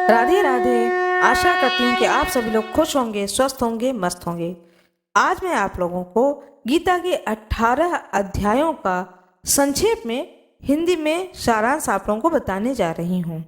राधे राधे। आशा करती हूँ कि आप सभी लोग खुश होंगे, स्वस्थ होंगे, मस्त होंगे। आज मैं आप लोगों को गीता के 18 अध्यायों का संक्षेप में हिंदी में सारांश आप लोगों को बताने जा रही हूँ।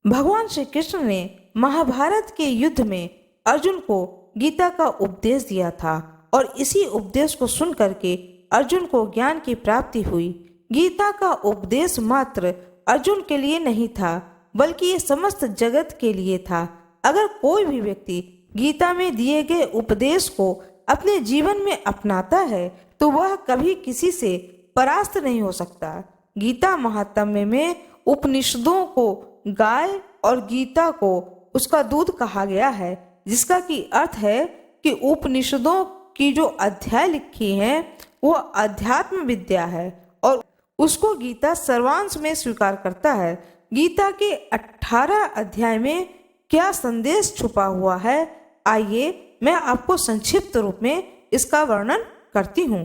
भगवान श्री कृष्ण ने महाभारत के युद्ध में अर्जुन को गीता का उपदेश दिया था और इसी उपदेश को सुन करके अर्जुन को ज्ञान की प्राप्ति हुई। गीता का उपदेश मात्र अर्जुन के लिए नहीं था, बल्कि ये समस्त जगत के लिए था। अगर कोई भी व्यक्ति गीता में दिए गए उपदेश को अपने जीवन में अपनाता है तो वह कभी किसी से परास्त नहीं हो सकता। गीता महात्म्य में उपनिषदों को गाय और गीता को उसका दूध कहा गया है, जिसका की अर्थ है कि उपनिषदों की जो अध्याय लिखी हैं वो अध्यात्म विद्या है और उसको गीता सर्वांश में स्वीकार करता है। गीता के 18 अध्याय में क्या संदेश छुपा हुआ है, आइए मैं आपको संक्षिप्त रूप में इसका वर्णन करती हूँ।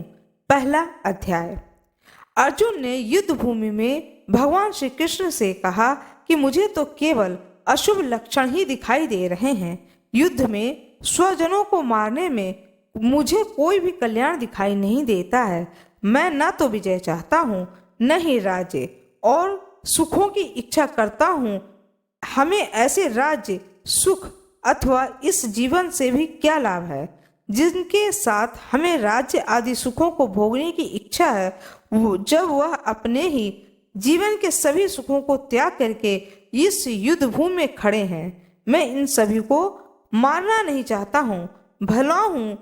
पहला अध्याय। अर्जुन ने युद्ध भूमि में भगवान श्री कृष्ण से कहा कि मुझे तो केवल अशुभ लक्षण ही दिखाई दे रहे हैं। युद्ध में स्वजनों को मारने में मुझे कोई भी कल्याण दिखाई नहीं देता है। मैं न तो विजय चाहता हूँ, न ही राज्य और सुखों की इच्छा करता हूँ। हमें ऐसे राज्य, सुख अथवा इस जीवन से भी क्या लाभ है जिनके साथ हमें राज्य आदि सुखों को भोगने की इच्छा है, जब वह अपने ही जीवन के सभी सुखों को त्याग करके इस युद्ध भूमि में खड़े हैं। मैं इन सभी को मारना नहीं चाहता हूँ, भला हूँ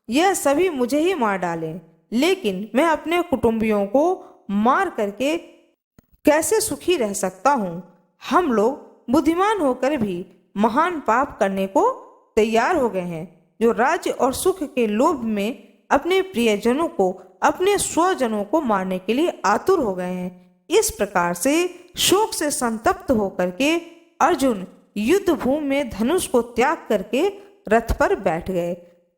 यह सभी मुझे ही मार डालें, लेकिन मैं अपने कुटुंबियों को मार करके कैसे सुखी रह सकता हूँ। हम लोग बुद्धिमान होकर भी महान पाप करने को तैयार हो गए हैं, जो राज्य और सुख के लोभ में अपने प्रियजनों को, अपने स्वजनों को मारने के लिए आतुर हो गए हैं। इस प्रकार से शोक से संतप्त होकर के अर्जुन युद्ध भूमि में धनुष को त्याग करके रथ पर बैठ गए।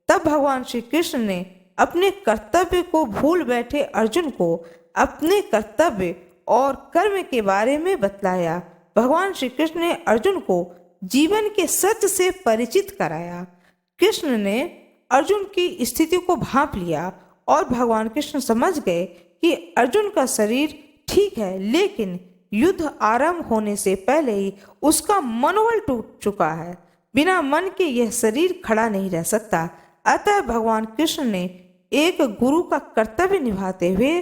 तब भगवान श्री कृष्ण ने अपने कर्तव्य को भूल बैठे अर्जुन को अपने कर्तव्य और कर्म के बारे में बतलाया। भगवान श्री कृष्ण ने अर्जुन को जीवन के सत्य से परिचित कराया। कृष्ण ने अर्जुन की स्थिति को भांप लिया और भगवान कृष्ण समझ गए कि अर्जुन का शरीर ठीक है, लेकिन युद्ध आरंभ होने से पहले ही उसका मनोबल टूट चुका है। बिना मन के यह शरीर खड़ा नहीं रह सकता। अतः भगवान कृष्ण ने एक गुरु का कर्तव्य निभाते हुए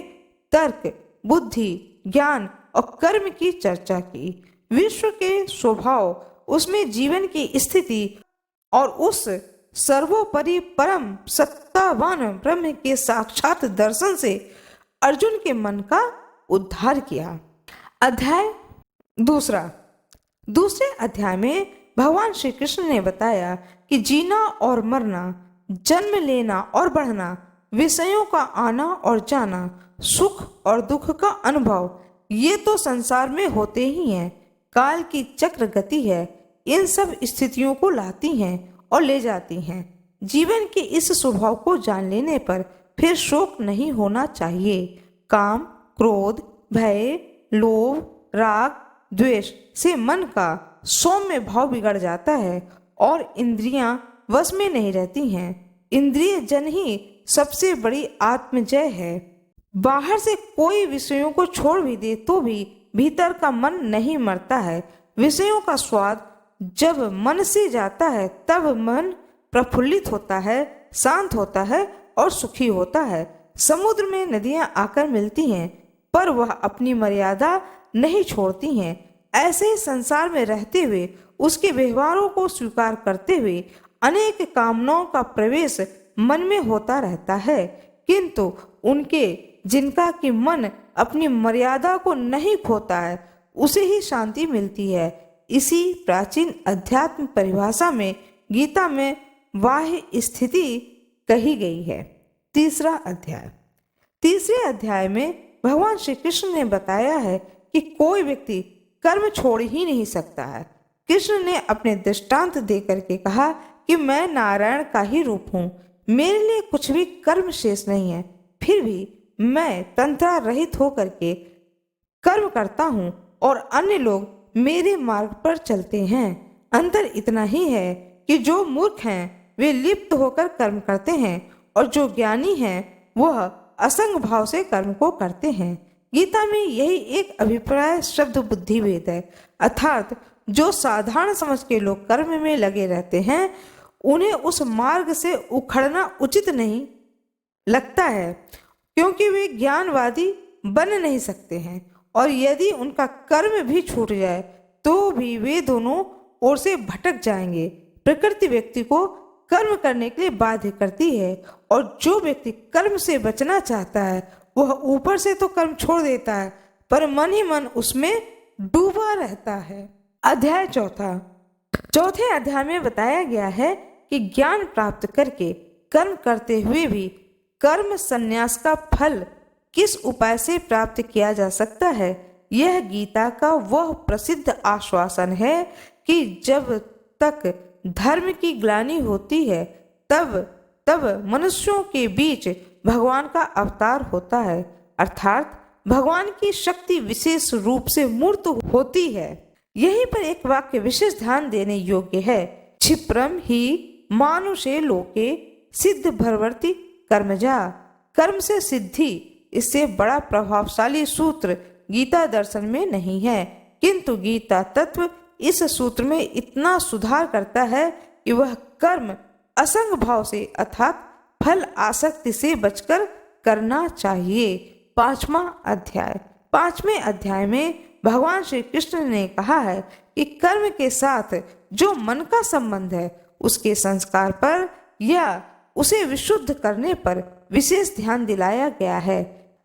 तर्क, बुद्धि, ज्ञान और कर्म की चर्चा की। विश्व के स्वभाव, उसमें जीवन की स्थिति और उस सर्वोपरि परम सत्तावान ब्रह्म के साक्षात दर्शन से अर्जुन के मन का उद्धार किया। अध्याय दूसरा। दूसरे अध्याय में भगवान श्री कृष्ण ने बताया कि जीना और मरना, जन्म लेना और बढ़ना, विषयों का आना और जाना, सुख और दुख का अनुभव, ये तो संसार में होते ही हैं। काल की चक्र गति है, इन सब स्थितियों को लाती हैं और ले जाती हैं। जीवन के इस स्वभाव को जान लेने पर फिर शोक नहीं होना चाहिए। काम, क्रोध, भय, लोभ, राग, द्वेष से मन का सौम्य भाव बिगड़ जाता है और इंद्रियां वश में नहीं रहती हैं। इंद्रिय जन ही सबसे बड़ी आत्मजय है। बाहर से कोई विषयों को छोड़ भी दे तो भी भीतर का मन नहीं मरता है। विषयों का स्वाद जब मन से जाता है तब मन प्रफुल्लित होता है, शांत होता है और सुखी होता है। समुद्र में नदियां आकर मिलती हैं, पर वह अपनी मर्यादा नहीं छोड़ती हैं। ऐसे ही संसार में रहते हुए, उसके व्यवहारों को स्वीकार करते हुए अनेक कामनाओं का प्रवेश मन में होता रहता है, किंतु उनके जिनका कि मन अपनी मर्यादा को नहीं खोता है, उसे ही शांति मिलती है। इसी प्राचीन अध्यात्म परिभाषा में गीता में बाह्य स्थिति कही गई है। तीसरा अध्याय। तीसरे अध्याय में भगवान श्री कृष्ण ने बताया है कि कोई व्यक्ति कर्म छोड़ ही नहीं सकता है। कृष्ण ने अपने दृष्टांत देकर के कहा कि मैं नारायण का ही रूप हूँ, मेरे लिए कुछ भी कर्म शेष नहीं है, फिर भी मैं तंत्रा रहित होकर के कर्म करता हूँ और अन्य लोग मेरे मार्ग पर चलते हैं। अंतर इतना ही है कि जो मूर्ख हैं वे लिप्त होकर कर्म करते हैं और जो ज्ञानी हैं वह असंग भाव से कर्म को करते हैं। गीता में यही एक अभिप्राय शब्द बुद्धि भेद है, अर्थात जो साधारण समझ के लोग कर्म में लगे रहते हैं उन्हें उस मार्ग से उखड़ना उचित नहीं लगता है, क्योंकि वे ज्ञानवादी बन नहीं सकते हैं और यदि उनका कर्म भी छूट जाए तो भी वे दोनों ओर से भटक जाएंगे। प्रकृति व्यक्ति को कर्म करने के लिए बाध्य करती है और जो व्यक्ति कर्म से बचना चाहता है वह ऊपर से तो कर्म छोड़ देता है पर मन ही मन उसमें डूबा रहता है। अध्याय चौथे अध्याय में बताया गया है कि ज्ञान प्राप्त करके कर्म करते हुए भी कर्म संन्यास का फल किस उपाय से प्राप्त किया जा सकता है। यह गीता का वह प्रसिद्ध आश्वासन है कि जब तक धर्म की ग्लानि होती है तब मनुष्यों के बीच भगवान का अवतार होता है, अर्थात भगवान की शक्ति विशेष रूप से मूर्त होती है। यहीं पर एक वाक्य विशेष ध्यान देने योग्य है, क्षिप्रम ही मानुषे लोके सिद्ध भरवर्ती कर्मजा। कर्म से सिद्धि, इससे बड़ा प्रभावशाली सूत्र गीता दर्शन में नहीं है, किंतु गीता तत्व इस सूत्र में इतना सुधार करता है कि वह कर्म असंग भाव से अर्थात फल आसक्ति से बचकर करना चाहिए। पांचवें अध्याय में भगवान श्री कृष्ण ने कहा है कि कर्म के साथ जो मन का संबंध है उसके संस्कार पर या उसे विशुद्ध करने पर विशेष ध्यान दिलाया गया है।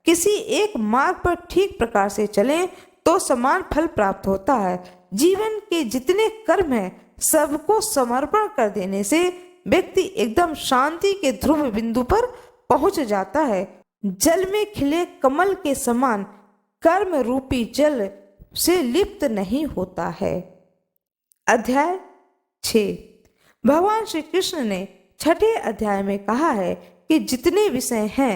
किसी एक मार्ग पर ठीक प्रकार से चलें तो समान फल प्राप्त होता है। जीवन के जितने कर्म हैं सबको समर्पण कर देने से व्यक्ति एकदम शांति के ध्रुव बिंदु पर पहुंच जाता है। जल में खिले कमल के समान कर्म रूपी जल से लिप्त नहीं होता है। अध्याय 6 भगवान श्री कृष्ण ने छठे अध्याय में कहा है कि जितने विषय हैं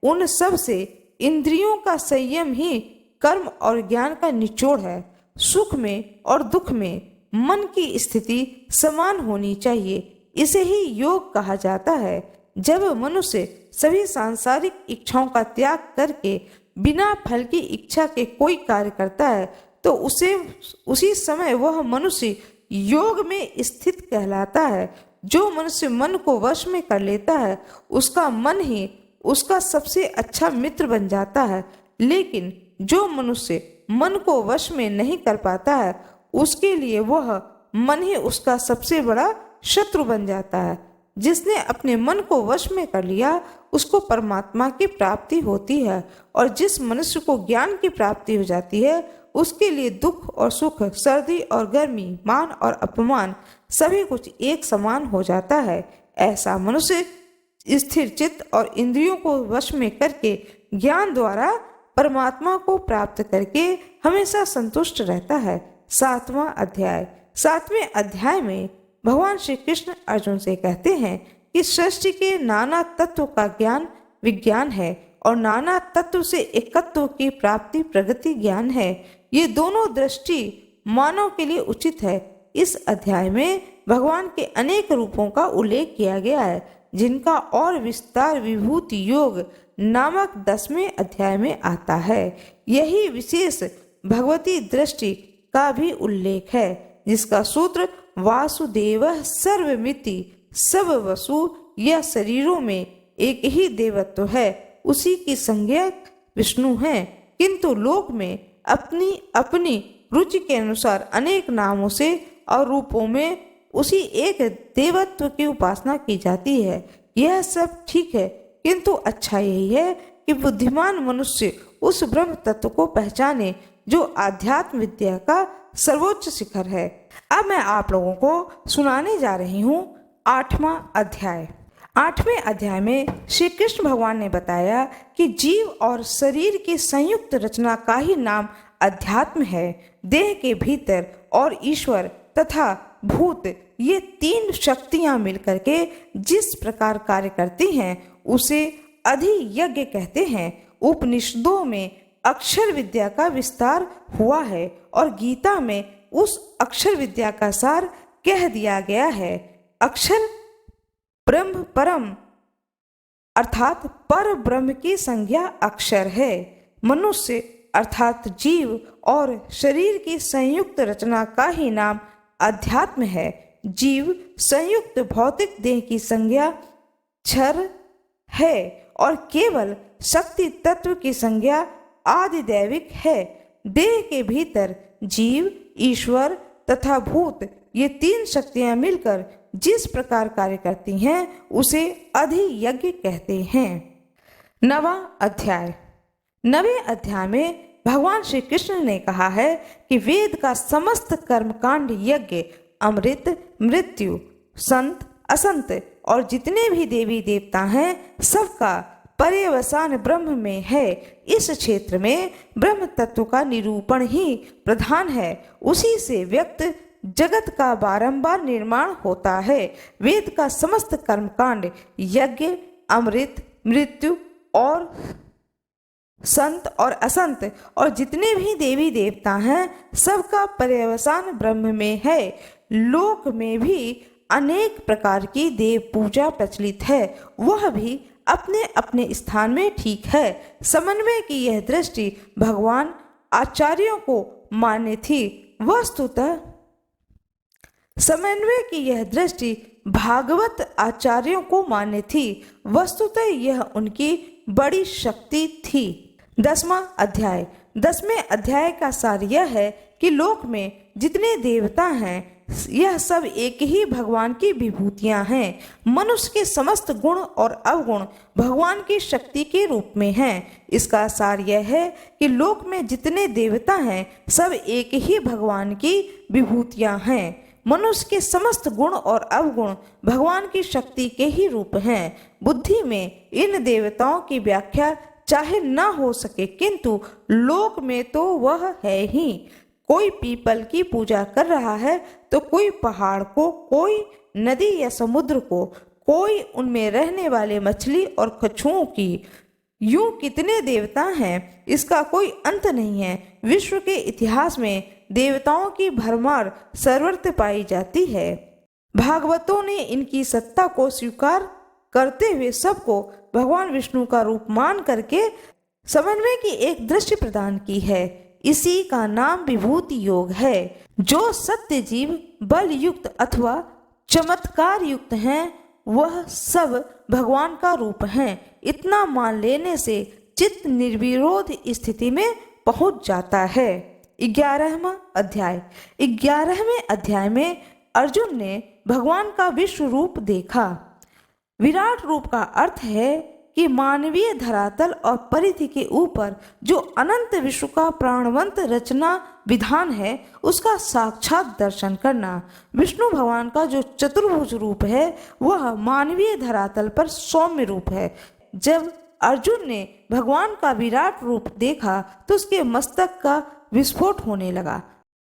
उन सब से इंद्रियों का संयम ही कर्म और ज्ञान का निचोड़ है। सुख में और दुख में मन की स्थिति समान होनी चाहिए, इसे ही योग कहा जाता है। जब मनुष्य सभी सांसारिक इच्छाओं का त्याग करके बिना फल की इच्छा के कोई कार्य करता है तो उसी समय वह मनुष्य योग में स्थित कहलाता है। जो मनुष्य मन को वश में कर लेता है उसका मन ही उसका सबसे अच्छा मित्र बन जाता है, लेकिन जो मनुष्य मन को वश में नहीं कर पाता है उसके लिए वह मन ही उसका सबसे बड़ा शत्रु बन जाता है। जिसने अपने मन को वश में कर लिया उसको परमात्मा की प्राप्ति होती है और जिस मनुष्य को ज्ञान की प्राप्ति हो जाती है उसके लिए दुख और सुख, सर्दी और गर्मी, मान और अपमान सभी कुछ एक समान हो जाता है। ऐसा मनुष्य स्थिर चित्त और इंद्रियों को वश में करके ज्ञान द्वारा परमात्मा को प्राप्त करके हमेशा संतुष्ट रहता है। सातवें अध्याय में भगवान श्री कृष्ण अर्जुन से कहते हैं कि सृष्टि के नाना तत्व का ज्ञान विज्ञान है और नाना तत्व से एकत्व की प्राप्ति प्रगति ज्ञान है। ये दोनों दृष्टि मानव के लिए उचित है। इस अध्याय में भगवान के अनेक रूपों का उल्लेख किया गया है जिनका और विस्तार विभूति योग नामक 10वें अध्याय में आता है। यही विशेष भगवती दृष्टि का भी उल्लेख है जिसका सूत्र वासुदेवः सर्वमिति, सब वसु या शरीरों में एक ही देवत्व है, उसी की संज्ञा विष्णु है, किंतु लोक में अपनी अपनी रुचि के अनुसार अनेक नामों से और रूपों में उसी एक देवत्व की उपासना की जाती है। यह सब ठीक है, किंतु अच्छा यही है कि बुद्धिमान मनुष्य उस ब्रह्म तत्व को पहचाने जो आध्यात्म विद्या का सर्वोच्च शिखर है। अब मैं आप लोगों को सुनाने जा रही हूँ 8वां अध्याय। 8वें अध्याय में श्री कृष्ण भगवान ने बताया कि जीव और शरीर की संयुक्त रचना का ही नाम अध्यात्म है। देह के भीतर और ईश्वर तथा भूत ये तीन शक्तियां मिलकर के जिस प्रकार कार्य करती हैं उसे अधियज्ञ कहते हैं। उपनिषदों में अक्षर विद्या का विस्तार हुआ है और गीता में उस अक्षर विद्या का सार कह दिया गया है। अक्षर ब्रह्म परम अर्थात पर ब्रह्म की संज्ञा अक्षर है। मनुष्य अर्थात जीव और शरीर की संयुक्त रचना का ही नाम अध्यात्म है। जीव संयुक्त भौतिक देह की संज्ञा क्षर है और केवल शक्ति तत्व की संज्ञा आदिदैविक है। देह के भीतर जीव, ईश्वर तथा भूत ये तीन शक्तियां मिलकर जिस प्रकार कार्य करती हैं उसे अधियज्ञ कहते हैं। नवा अध्याय। नवे अध्याय में भगवान श्री कृष्ण ने कहा है कि वेद का समस्त कर्मकांड, यज्ञ, अमृत, मृत्यु, संत, असंत और जितने भी देवी देवता हैं सबका पर्यवसान ब्रह्म में है। इस क्षेत्र में ब्रह्म तत्व का निरूपण ही प्रधान है। उसी से व्यक्त जगत का बारंबार निर्माण होता है। वेद का समस्त कर्मकांड, यज्ञ, अमृत, मृत्यु और संत और असंत और जितने भी देवी देवता हैं सबका पर्यवसान ब्रह्म में है। लोक में भी अनेक प्रकार की देव पूजा प्रचलित है, वह भी अपने अपने स्थान में ठीक है। समन्वय की यह दृष्टि भगवान आचार्यों को मान्य थी। वस्तुतः समन्वय की यह दृष्टि भागवत आचार्यों को मान्य थी। वस्तुतः यह उनकी बड़ी शक्ति थी। 10वां अध्याय। 10वें अध्याय का सार यह है कि लोक में जितने देवता हैं यह सब एक ही भगवान की विभूतियां हैं। मनुष्य के समस्त गुण और अवगुण भगवान की शक्ति के रूप में हैं। इसका सार यह है कि लोक में जितने देवता हैं सब एक ही भगवान की विभूतियां हैं। मनुष्य के समस्त गुण और अवगुण भगवान की शक्ति के ही रूप हैं। बुद्धि में इन देवताओं की व्याख्या चाहे न हो सके किंतु लोक में तो वह है ही। कोई पीपल की पूजा कर रहा है तो कोई पहाड़ को, कोई नदी या समुद्र को, कोई उनमें रहने वाले मछली और कछुओं की। यूं कितने देवता हैं इसका कोई अंत नहीं है। विश्व के इतिहास में देवताओं की भरमार सर्वत्र पाई जाती है। भागवतों ने इनकी सत्ता को स्वीकार करते हुए सबको भगवान विष्णु का रूप मान करके समन्वय की एक दृष्टि प्रदान की है। इसी का नाम विभूति योग है। जो सत्य जीव बल युक्त अथवा चमत्कार युक्त हैं वह सब भगवान का रूप हैं। इतना मान लेने से चित्त निर्विरोध स्थिति में पहुंच जाता है। 11वां अध्याय। 11वें अध्याय में अर्जुन ने भगवान का विश्व रूप देखा। विराट रूप का अर्थ है कि मानवीय धरातल और परिधि के ऊपर जो अनंत विश्व का प्राणवंत रचना विधान है उसका साक्षात दर्शन करना। विष्णु भगवान का जो चतुर्भुज रूप है वह मानवीय धरातल पर सौम्य रूप है। जब अर्जुन ने भगवान का विराट रूप देखा तो उसके मस्तक का विस्फोट होने लगा।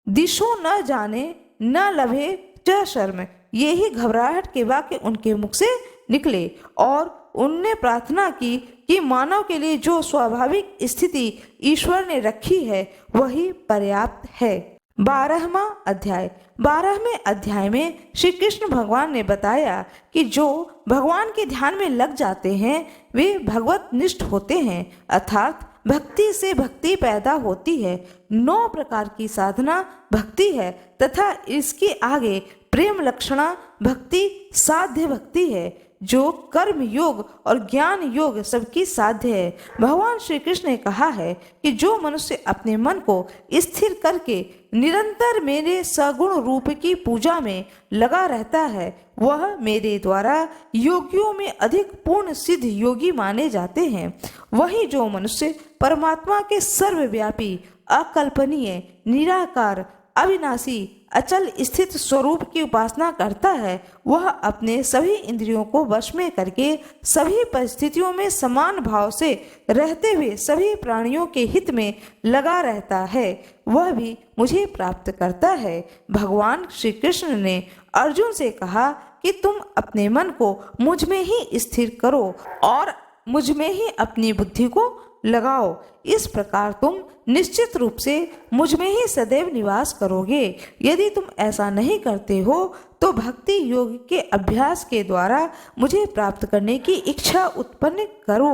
दिशो न जाने न लभे च शर्म, यही घबराहट के वाक्य उनके मुख से निकले और उनने प्रार्थना की कि मानव के लिए जो स्वाभाविक स्थिति ईश्वर ने रखी है वही पर्याप्त है। 12वां अध्याय। 12वें अध्याय में श्री कृष्ण भगवान ने बताया कि जो भगवान के ध्यान में लग जाते हैं वे भगवत निष्ठ होते हैं, अर्थात भक्ति से भक्ति पैदा होती है। 9 प्रकार की साधना भक्ति है तथा इसके आगे प्रेम लक्षणा भक्ति साध्य भक्ति है जो कर्म योग और ज्ञान योग सबकी साध्य है। भगवान श्री कृष्ण ने कहा है कि जो मनुष्य अपने मन को स्थिर करके निरंतर मेरे सगुण रूप की पूजा में लगा रहता है वह मेरे द्वारा योगियों में अधिक पूर्ण सिद्ध योगी माने जाते हैं। वही जो मनुष्य परमात्मा के सर्वव्यापी, अकल्पनीय, निराकार, अविनाशी, अचल स्थित स्वरूप की उपासना करता है वह अपने सभी इंद्रियों को वश में करके सभी परिस्थितियों में समान भाव से रहते हुए सभी प्राणियों के हित में लगा रहता है वह भी मुझे प्राप्त करता है। भगवान श्री कृष्ण ने अर्जुन से कहा कि तुम अपने मन को मुझ में ही स्थिर करो और मुझ में ही अपनी बुद्धि को लगाओ। इस प्रकार तुम निश्चित रूप से मुझ में ही सदैव निवास करोगे। यदि तुम ऐसा नहीं करते हो तो भक्ति योग के अभ्यास के द्वारा मुझे प्राप्त करने की इच्छा उत्पन्न करो।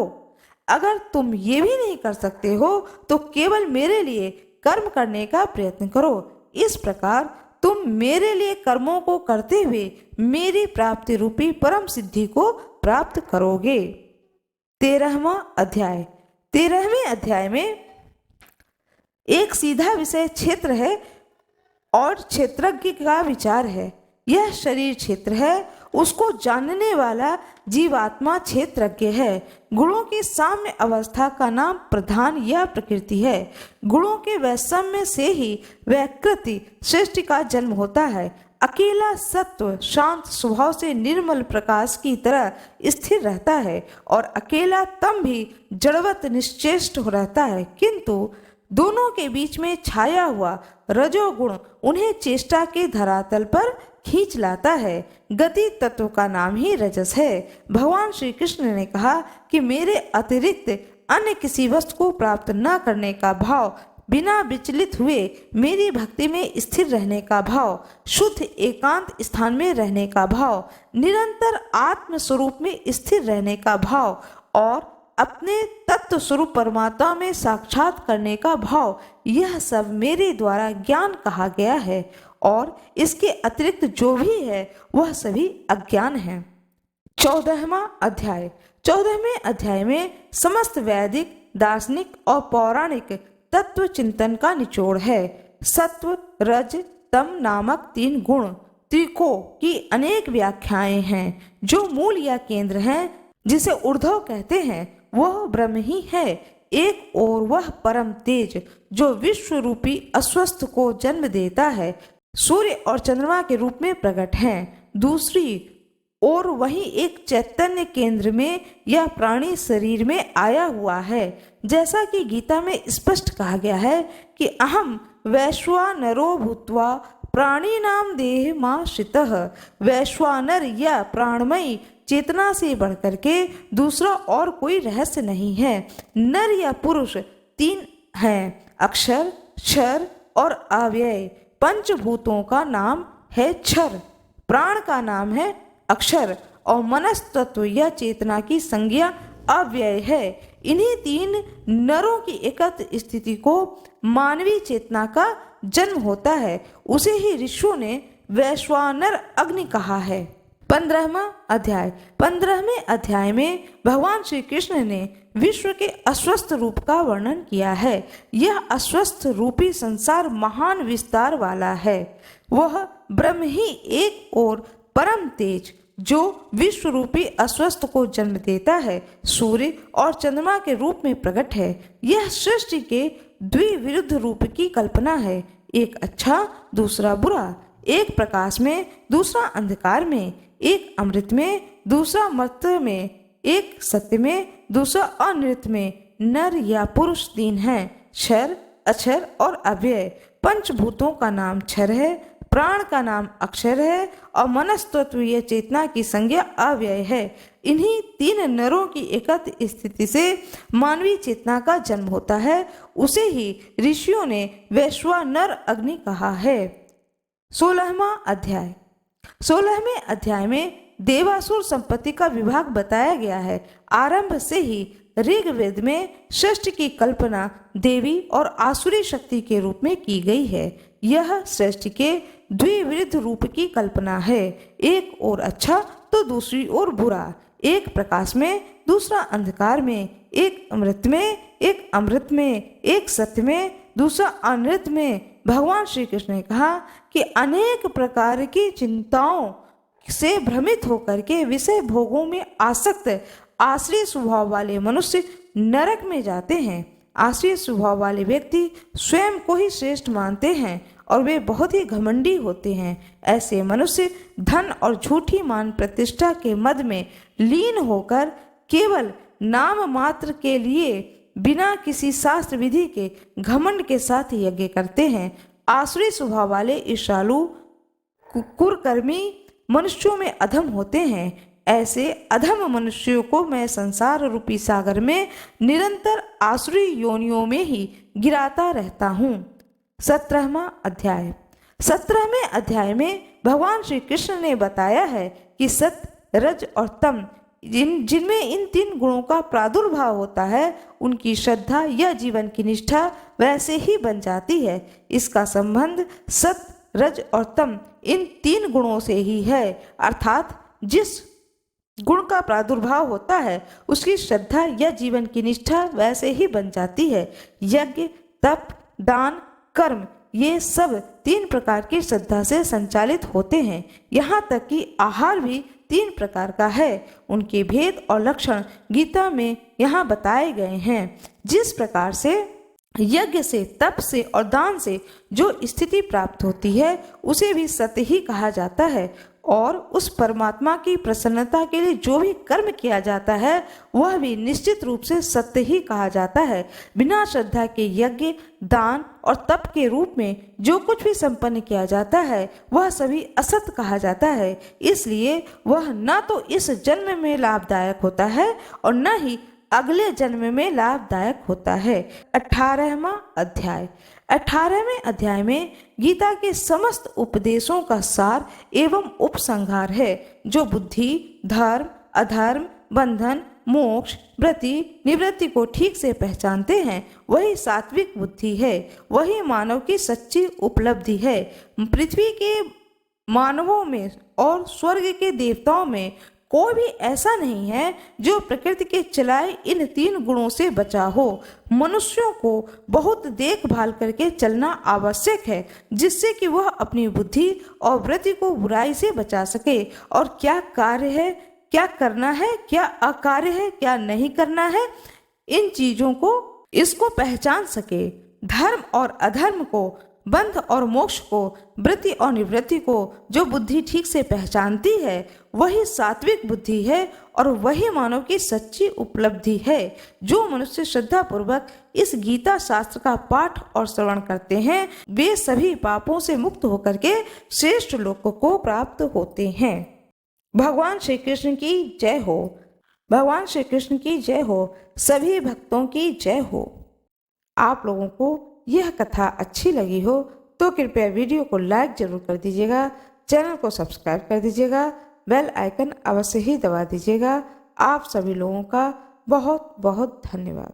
अगर तुम ये भी नहीं कर सकते हो तो केवल मेरे लिए कर्म करने का प्रयत्न करो। इस प्रकार तुम मेरे लिए कर्मों को करते हुए मेरी प्राप्ति रूपी परम सिद्धि को प्राप्त करोगे। 13वां अध्याय। 13वें अध्याय में एक सीधा विषय क्षेत्र है और क्षेत्रज्ञ का विचार है। यह शरीर क्षेत्र है, उसको जानने वाला जीवात्मा क्षेत्रज्ञ है। गुणों की साम्य अवस्था का नाम प्रधान या प्रकृति है। गुणों के वैषम्य से ही वैकृति सृष्टि का जन्म होता है। अकेला सत्व शांत स्वभाव से निर्मल प्रकाश की तरह स्थिर रहता है और अकेला तम भी जड़वत निश्चेष्ट हो रहता है, किंतु दोनों के बीच में छाया हुआ रजोगुण उन्हें चेष्टा के धरातल पर खींच लाता है। गति तत्व का नाम ही रजस है। भगवान श्री कृष्ण ने कहा कि मेरे अतिरिक्त अन्य किसी वस्तु को प्राप्त न करने का भाव, बिना विचलित हुए मेरी भक्ति में स्थिर रहने का भाव, शुद्ध एकांत स्थान में रहने का भाव, निरंतर आत्म स्वरूप में स्थिर रहने का भाव और अपने तत्व स्वरूप परमात्मा में साक्षात करने का भाव, यह सब मेरे द्वारा ज्ञान कहा गया है और इसके अतिरिक्त जो भी है वह सभी अज्ञान है। 14वां अध्याय। 14वें अध्याय में समस्त वैदिक, दार्शनिक और पौराणिक तत्व चिंतन का निचोड़ है। सत्व, रज, तम नामक 3 गुण त्रिको की अनेक व्याख्याएं हैं। जो मूल या केंद्र है, जिसे ऊर्ध्व कहते हैं, वह ब्रह्म ही है। एक और वह परम तेज जो विश्व रूपी अस्वस्थ को जन्म देता है, सूर्य और चंद्रमा के रूप में प्रकट हैं। दूसरी और वही एक चैतन्य केंद्र में या प्राणी शरीर में आया हुआ है। जैसा कि गीता में स्पष्ट कहा गया है कि अहम वैश्वानरो भूत्वा प्राणिनाम देहमाश्रितः। वैश्वानर या प्राणमयी चेतना से बढ़कर के दूसरा और कोई रहस्य नहीं है। नर या पुरुष 3 हैं, अक्षर, क्षर और अव्यय। पंचभूतों का नाम है क्षर, प्राण का नाम है अक्षर और मनस्तत्व या चेतना की संज्ञा अव्यय है। इन्हीं 3 नरों की एकत्र स्थिति को मानवीय चेतना का जन्म होता है। उसे ही ऋषियों ने वैश्वानर अग्नि कहा है। 15वां अध्याय। 15वें अध्याय में भगवान श्री कृष्ण ने विश्व के अस्वस्थ रूप का वर्णन किया है। यह अस्वस्थ रूपी संसार महान विस्तार वाला है। वह ब्रह्म ही एक और परम तेज जो विश्व रूपी अस्वस्थ को जन्म देता है, सूर्य और चंद्रमा के रूप में प्रकट है। यह सृष्टि के द्विविरुद्ध रूप की कल्पना है, एक अच्छा दूसरा बुरा, एक प्रकाश में दूसरा अंधकार में, एक अमृत में दूसरा मर्त्य में, एक सत्य में दूसरा अनृत में। नर या पुरुष 3 हैं, क्षर, अक्षर और अव्यय। पंचभूतों का नाम क्षर है, प्राण का नाम अक्षर है और मनस्तत्व या चेतना की संज्ञा अव्यय है। इन्हीं 3 नरों की एकत्र स्थिति से मानवीय चेतना का जन्म होता है। उसे ही ऋषियों ने वैश्वानर अग्नि कहा है। 16वां अध्याय। 16वें अध्याय में देवासुर संपत्ति का विभाग बताया गया है। आरंभ से ही ऋग्वेद में सृष्टि की कल्पना देवी और आसुरी शक्ति के रूप में की गई है। यह सृष्टि के द्विविरुद्ध रूप की कल्पना है, एक और अच्छा तो दूसरी ओर बुरा, एक प्रकाश में दूसरा अंधकार में, एक अमृत में एक अमृत में, एक सत्य में दूसरा अनृत में। भगवान श्री कृष्ण ने कहा कि अनेक प्रकार की चिंताओं से भ्रमित होकर के विषय भोगों में आसक्त आश्रय स्वभाव वाले मनुष्य नरक में जाते हैं। आश्रय स्वभाव वाले व्यक्ति स्वयं को ही श्रेष्ठ मानते हैं और वे बहुत ही घमंडी होते हैं। ऐसे मनुष्य धन और झूठी मान प्रतिष्ठा के मद में लीन होकर केवल नाम मात्र के लिए बिना किसी शास्त्र विधि के घमंड के साथ यज्ञ करते हैं। आसुरी स्वभाव वाले ईर्ष्यालु कुकर्मी मनुष्यों में अधम होते हैं। ऐसे अधम मनुष्यों को मैं संसार रूपी सागर में निरंतर आसुरी योनियों में ही गिराता रहता हूँ। 17वां अध्याय। 17वें अध्याय में भगवान श्री कृष्ण ने बताया है कि सत्य, रज और तम जिनमें इन 3 गुणों का प्रादुर्भाव होता है, उनकी श्रद्धा या जीवन की निष्ठा वैसे ही बन जाती है। इसका संबंध सत्य, रज और तम इन 3 गुणों से ही है, अर्थात जिस गुण का प्रादुर्भाव होता है उसकी श्रद्धा या जीवन की निष्ठा वैसे ही बन जाती है। यज्ञ, तप, दान, कर्म ये सब 3 प्रकार की श्रद्धा से संचालित होते हैं। यहाँ तक कि आहार भी 3 प्रकार का है। उनके भेद और लक्षण गीता में यहाँ बताए गए हैं। जिस प्रकार से यज्ञ से, तप से और दान से जो स्थिति प्राप्त होती है उसे भी सत्य ही कहा जाता है, और उस परमात्मा की प्रसन्नता के लिए जो भी कर्म किया जाता है वह भी निश्चित रूप से सत्य ही कहा जाता है। बिना श्रद्धा के यज्ञ, दान और तप के रूप में जो कुछ भी संपन्न किया जाता है वह सभी असत कहा जाता है। इसलिए वह न तो इस जन्म में लाभदायक होता है और न ही अगले जन्म में लाभदायक होता है। 18वां अध्याय। 18वें अध्याय में गीता के समस्त उपदेशों का सार एवं उपसंहार है। जो बुद्धि, धर्म, अधर्म, बंधन, मोक्ष, वृत्ति, निवृत्ति को ठीक से पहचानते हैं वही सात्विक बुद्धि है, वही मानव की सच्ची उपलब्धि है। पृथ्वी के मानवों में और स्वर्ग के देवताओं में कोई भी ऐसा नहीं है जो प्रकृति के चलाए इन 3 गुणों से बचा हो। मनुष्यों को बहुत देखभाल करके चलना आवश्यक है, जिससे कि वह अपनी बुद्धि और वृत्ति को बुराई से बचा सके, और क्या कार्य है, क्या करना है, क्या अकार्य है, क्या नहीं करना है, इन चीजों को इसको पहचान सके। धर्म और अधर्म को, बंध और मोक्ष को, वृत्ति और निवृत्ति को जो बुद्धि ठीक से पहचानती है वही सात्विक बुद्धि है, और वही मानव की सच्ची उपलब्धि है। जो मनुष्य श्रद्धा पूर्वक इस गीता शास्त्र का पाठ और श्रवण करते हैं वे सभी पापों से मुक्त होकर के श्रेष्ठ लोक को प्राप्त होते हैं। भगवान श्री कृष्ण की जय हो। भगवान श्री कृष्ण की जय हो। सभी भक्तों की जय हो। आप लोगों को यह कथा अच्छी लगी हो तो कृपया वीडियो को लाइक जरूर कर दीजिएगा, चैनल को सब्सक्राइब कर दीजिएगा, बेल आइकन अवश्य ही दबा दीजिएगा। आप सभी लोगों का बहुत बहुत धन्यवाद।